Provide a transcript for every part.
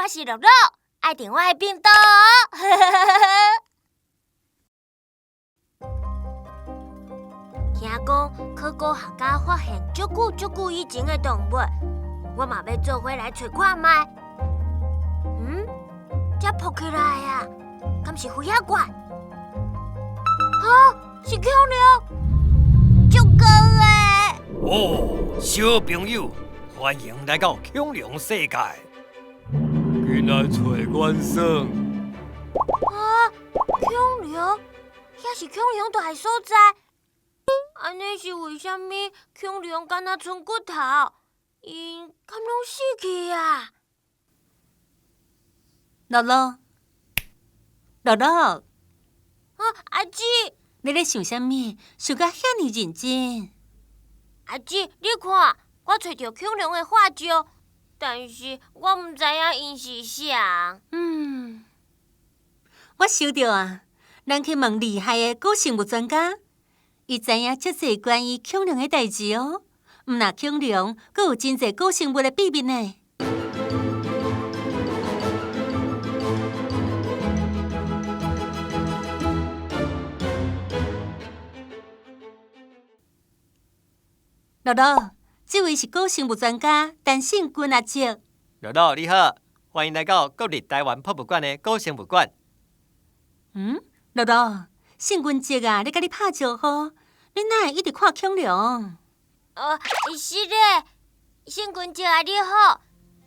是乐乐，爱订我的频道哦。听讲考古学家发现足久以前的动物，我嘛要做伙来找看卖。这扑起来啊，敢是飞鸭怪？是恐龙，足高诶！哦，小朋友，欢迎来到恐龙世界。进来找观赏。恐龙，遐是恐龙大所在。安尼是为虾米恐龙敢若剩骨头？因敢拢死去啊？乐乐，阿姊，你咧想啥物？想甲遐尼认真？阿姊，你看，我找到恐龙的化石，但是我毋知影因是啥。我想到啊，咱去问厉害的古生物专家，伊知影遮侪关于恐龙的代志哦。毋若恐龙，阁有真侪古生物的秘密呢。乐乐，这位是古生物专家陈胜军阿叔。乐乐你好，欢迎来到国立台湾博物馆的古生物馆。乐乐，胜军叔啊，咧甲你拍招呼，你哪会一直看恐龙？是咧，胜军叔啊，你好，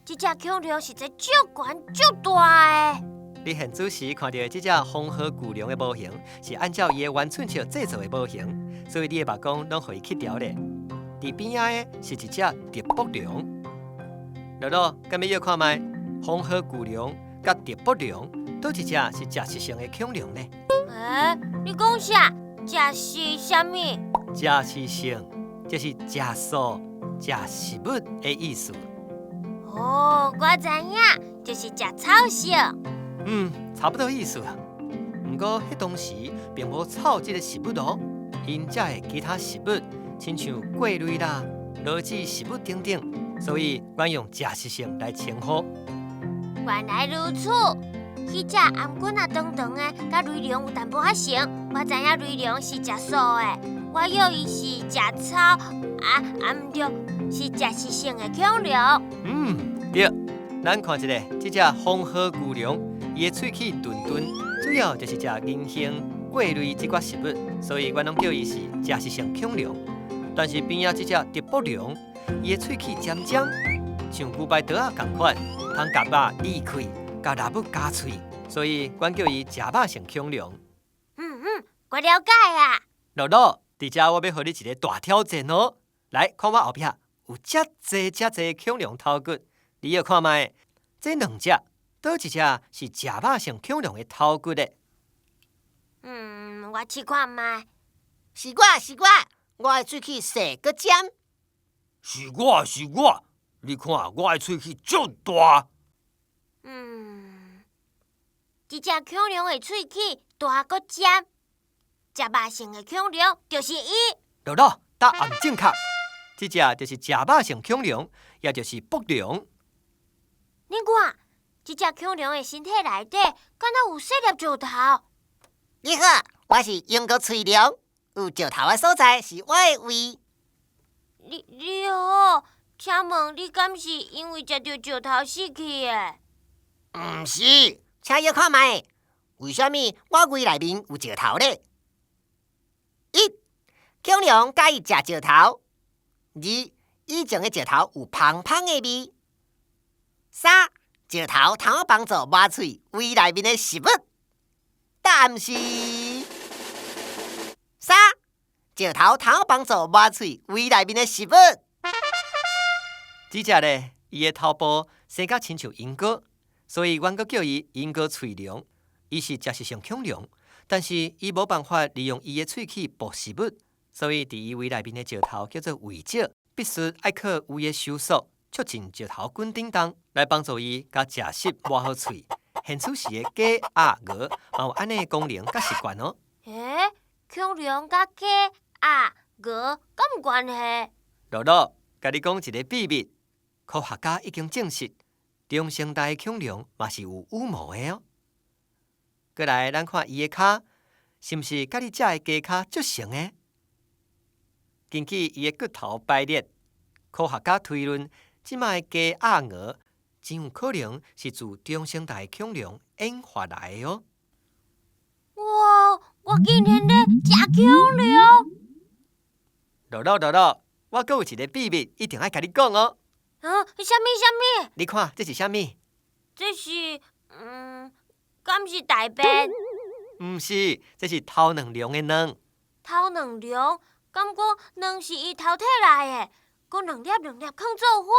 这只恐龙实在足悬足大的。你很仔细看到这只红河巨龙的模型，是按照伊的圆寸石制作的模型，所以你的目光拢互伊去掉咧。伫边仔的是一只直膊龙。乐乐，敢要看卖红河巨龙甲直膊龙，倒一只是食食性的恐龙呢？你讲啥？食是啥物？食食性就是食素、食食物的意思。我知影，就是食草食。差不多意思啦。不过，迄当时并无草这个食物哦，因食的其他食物，亲像桂类啦、罗子食物等等，所以阮用食食性来称呼。原来如此，迄只颔棍啊长长的，甲雷龙有淡薄仔像。我知影雷龙是食素的，我以为伊是食草，毋对，是食食性的恐龙。对，咱看一下，这只红河巨龙，伊的喙齿钝钝，主要就是食银杏、桂类这寡食物，所以阮拢叫伊是食食性恐龙。但是边仔这只直膊龙，伊的喙齿尖尖，像牛排刀仔同款，通夹肉裂开，甲肉物夹喙，所以阮叫伊食肉性恐龙。我了解啊。乐乐，伫遮我要互你一个大挑战哦！来看我后壁有遮侪恐龙头骨，你要看卖，这两只倒一只是食肉性恐龙的头骨的？我试看卖。是我的喙齿细搁尖。是我，你看我的喙齿足大。这只恐龙的喙齿大搁尖，食肉性的恐龙就是伊。乐乐，答案正确，这只就是食肉性恐龙，也就是膊龙。你看，这只恐龙的身体内底，敢若有细粒石头。你好，我是英国喙龙，有石头的所在是我的胃。你好，请问你敢是因为食到石头死去的？毋是，请要看卖，为什么我胃内面有石头呢？一，恐龙介意食石头；二，以前的石头有芳芳的味；三，石头通帮助抹喙胃内面的食物。答案是三，石头通帮助抹喙胃内面的食物。这只呢，伊的头部生甲亲像鹦哥，所以阮阁叫伊鹦哥喙龙。伊是食食性恐龙，但是伊无办法利用伊的喙齿捕食物，所以伫伊胃内面的石头叫做胃石，必须爱靠胃的收缩，促进石头滚叮当，来帮助伊甲食食抹好喙。现此时的鸡、鸭、鹅，嘛有安尼的功能甲习惯哦。恐龙甲鸡、鸭、鹅敢有关系？乐乐，甲你讲一个秘密，科学家已经证实，中生代的恐龙嘛是有羽毛的哦。过来，咱看伊的脚，是毋是甲你遮的鸡骹足像的？根据伊的骨头排列，科学家推论，即卖鸡鸭鹅真有可能是自中生代的恐龙演化来的哦。哇！我竟然咧食恐龙！乐乐，我阁有一个秘密，一定要甲你讲哦。什么？你看，这是啥物？这是敢是大便？毋是，这是头两龙的卵。头两龙，敢讲卵是伊头体内的，佮两粒放做伙。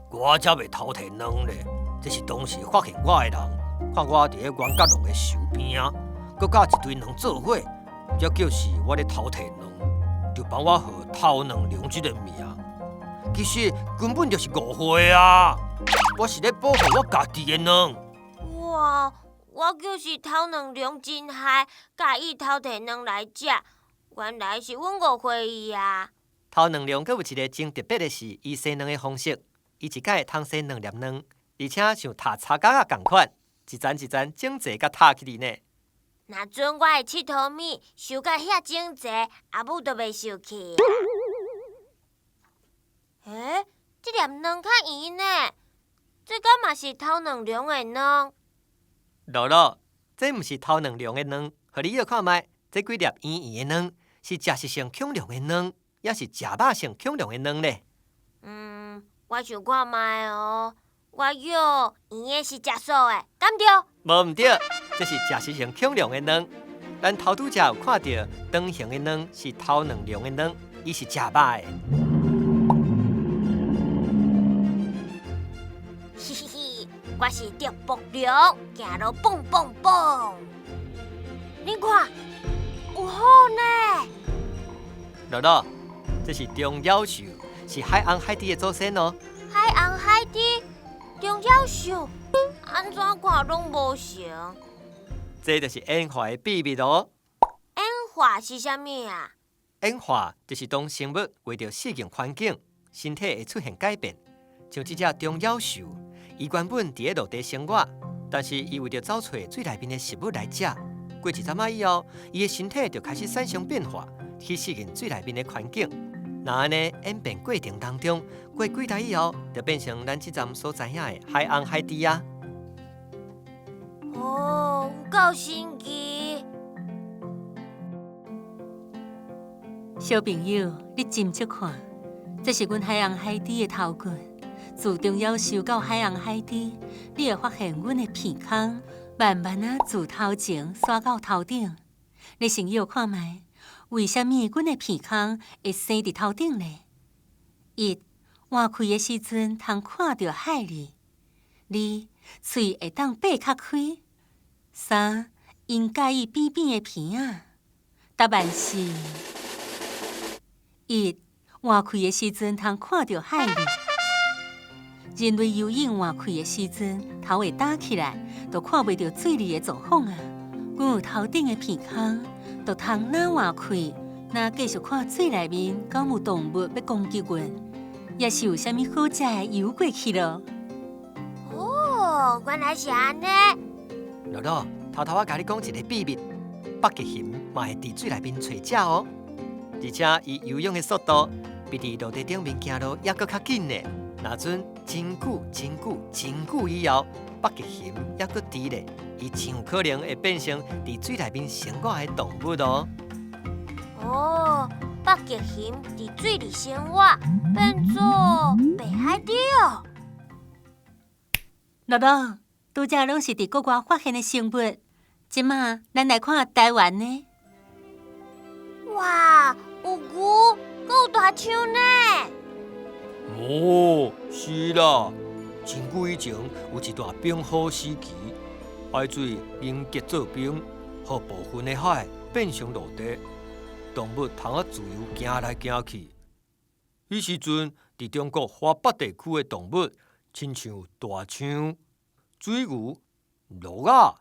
我才袂偷摕卵咧，这是当时发现我的人，看我伫咧冤家龙的手边啊，佮甲一堆卵做伙，才叫是我咧偷摕卵，就帮我号头两龙这个名。其实根本就是误会啊！我是咧保护我家己的卵。哇！我就是头两龙真害，甲伊偷摕卵来食，原来是阮误会伊啊！头两龙阁有一个真特别的是，伊生卵的方式，伊一摆会通生2粒卵，而且像塔叉角啊共款，一层一层整齐甲塔起哩呢。若准我的佚佗物收甲遐整齐，阿母都袂生气啊！这粒卵较圆呢，这敢嘛是头两龙的卵？乐乐，这毋是头两龙的卵，互你摇看觅，这几粒圆圆的卵是食食性恐龙的卵，也是食肉性恐龙的卵咧。我想看觅哦。我摇圆的是食素的，敢对？无毋对，这是食食性恐龙的卵。咱头拄则有看到长形的卵是头两龙的卵，伊是食肉的。嘿嘿嘿，我是啄木龙，行路蹦蹦蹦。你看，有好呢。乐乐，这是中夭兽，是海洋海底的祖先哦。海洋海底，中夭兽，安怎看拢无像？这就是演化的秘密哦。演化是啥物啊？演化就是当生物为着适应环境，身体会出现改变。像这只中夭兽，伊原本伫咧陆地生活，但是伊为着找找水内面的食物来食，过一阵仔以后，伊的身体就开始产生变化，去适应水内面的环境。那安尼演变过程当中，过几代以后，就变成咱即站所知影的海洋海底啊。哦，有够神奇！小朋友，你斟酌看，这是阮海洋海底的头骨。自中夭兽到海洋海底，你会发现阮的鼻孔慢慢啊自头前刷到头顶。你先摇看觅，为什么阮的鼻孔会生伫头顶呢？1. 换开的时阵，通看到海里；2. 喙会当擘较开；3. 因介意边边的鼻仔。答案是1. 换开的时阵，通看到海里。人类游泳换开的时阵，头会打起来，就看袂到水里的状况啊。阮有头顶的鼻孔，就通哪换开，哪继续看水内面敢有动物要攻击阮，也是有啥物好食的游过去咯。哦，原来是安尼。乐乐，头我甲你讲一个秘密，北极熊嘛会伫水内面找食哦，而且伊游泳的速度比伫陆地顶面行路还阁较紧呢。那阵真久以后，北极熊还阁伫咧，伊真有可能会变成伫水内面生活的动物哦。哦，北极熊伫水里生活，变做北海底哦。乐乐，拄则拢是伫国外发现的生物，即马咱来看台湾呢。哇，有牛，阁有大象呢。哦，是啦，真久以前有一段冰河时期，海水凝结做冰，互部分的海变成陆地，动物通啊自由行来行去。迄时阵，伫中国华北地区的动物，亲像大象、水牛、鹿仔，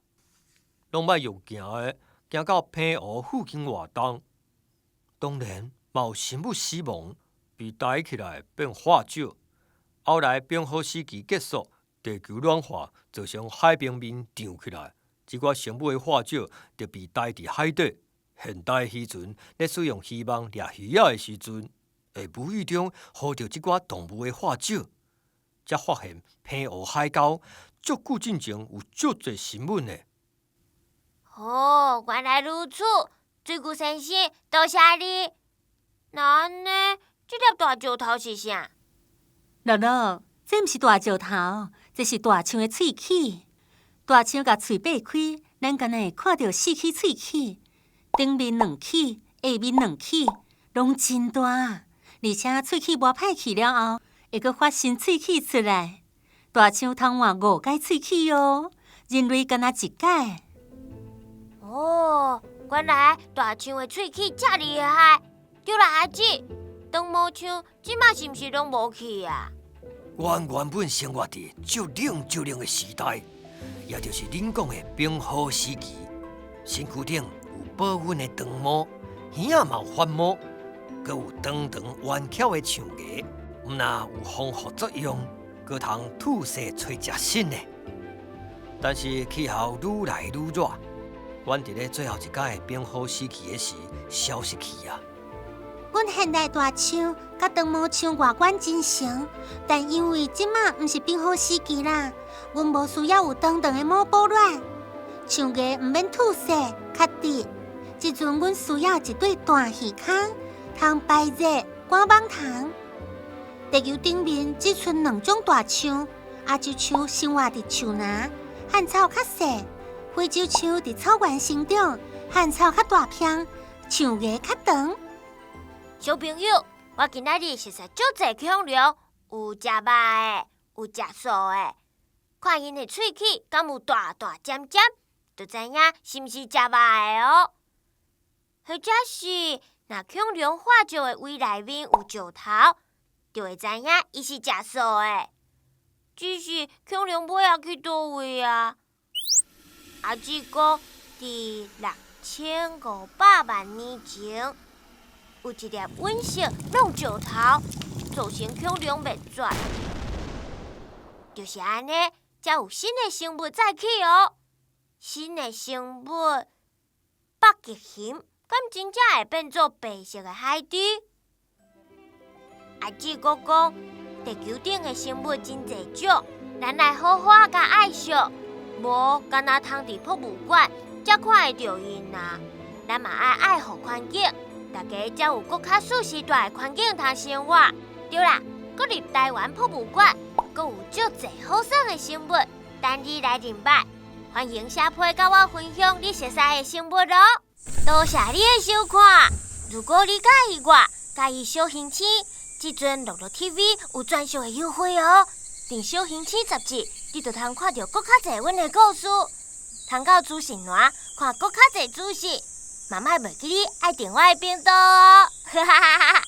拢捌用行的，行到平湖附近活动。当然，嘛有生物死亡。被抬起来变化石，后来冰河时期结束，地球暖化就将海平面涨起来，这寡生物的化石就被带伫海底。现代时阵咧使用渔网掠鱼仔的时阵，会无意中捕到这寡动物的化石，才发现平湖海沟足久之前有足侪新闻的。哦，原来如此，水牛先生，多谢你。那安尼，这粒大石头是啥？乐乐，这毋是大石头，这是大象的喙齿。大象甲喙擘开，咱敢若会看到4齿喙齿，顶面2齿，下面2齿，拢真大。而且喙齿磨歹去了后，会阁发新喙齿出来。大象通换5解喙齿哦，人类敢若1解。哦，原来大象的喙齿遮厉害。对啦，阿姊，长毛象即马是毋是拢无去啊？原本生活伫足冷的时代，也就是恁讲的冰河时期，身躯顶有保温的长毛，耳仔嘛有发毛，阁有长圆翘的象牙，毋但有防护作用，阁通吐生找食新的。但是气候愈来愈热，阮伫咧最后一届的冰河时期的时消失去啊。阮现代大象甲长毛象外观真像，但因为即马毋是冰河时期啦，阮无需要有长的毛保暖，象牙毋免吐色较直。即阵阮需要一对大耳孔，通排热赶网虫。地球顶面只剩2种大象，亚洲象生活伫树林，旱草较细；非洲象伫草原生长，旱草较大片，象牙较长。小朋友，我今仔日熟悉足侪恐龙，有食肉的，有食素的。看因的喙齿，敢有大大尖尖，就知影是毋是食肉的哦。或者是，若恐龙化石的胃内面有石头，就会知影伊是食素的。只是恐龙尾仔去倒位啊？阿姊讲，伫6500万年前。有一粒陨石弄石头，造成恐龙灭绝，就是安尼，才有新的生物再起哦。新的生物北极熊，敢真正会变做白色的海猪？阿姊阁讲，地球顶的生物真侪种，咱来好好甲爱惜，无干那通伫博物馆才看会到因啊。咱嘛爱护环境。大家才有更较舒适大的环境通生活。对啦，搁入台湾博物馆，搁有足侪好耍的生物，等你来认捌。欢迎写批甲我分享你熟悉的生物哦。多谢你的收看。如果你介意我，介意小行星，即阵乐乐 TV 有专属的优惠哦。订小行星杂志，你就通看到更较侪阮的故事，通到资讯栏看更较侪资讯。嘛莫忘记你爱订我的频道哦，哈哈哈哈。